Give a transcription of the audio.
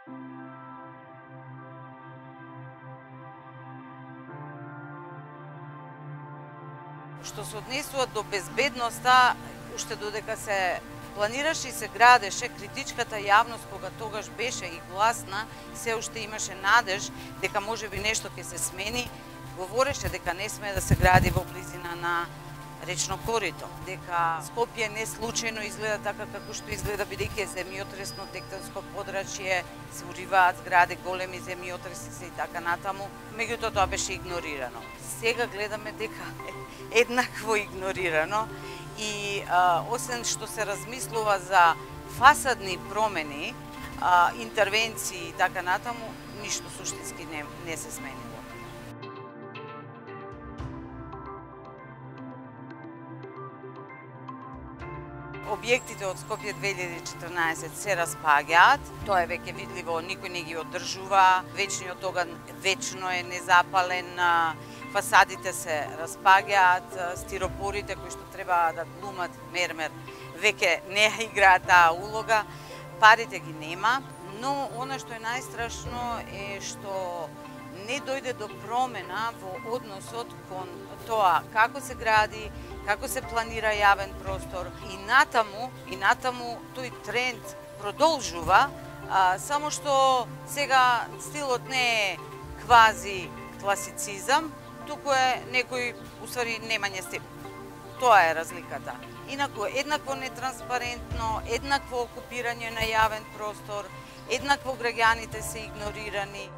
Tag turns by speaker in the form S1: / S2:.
S1: Што се однесува до безбедноста, уште додека се планираше и се градеше, критичката јавност, кога тогаш беше и гласна, се уште имаше надеж дека можеби нешто ќе се смени, говореше дека не сме да се гради во близина на речно корито, дека Скопје не случајно изгледа така како што изгледа, бидејќи е земјотресно тектонско подрачје, се уриваат згради, големи земјотреси се и така натаму. Меѓутоа тоа беше игнорирано. Сега гледаме дека е еднакво игнорирано и освен што се размислува за фасадни промени, интервенции и така натаму, ништо суштински не се сменило. Објектите од Скопје 2014 се распаѓаат, тоа е веќе видливо, никој не ги одржува, вечниот оган вечно е незапален, фасадите се распаѓаат, стиропорите кои што треба да глумат мермер веќе не играат таа улога, парите ги нема, но она што е најстрашно е што не дојде до промена во односот кон тоа како се гради, како се планира јавен простор и натаму тој тренд продолжува, само што сега стилот не е квази класицизам, туку е некој уствари немање стил. Тоа е разликата. Инаку еднакво нетранспарентно, еднакво окупирање на јавен простор, еднакво граѓаните се игнорирани.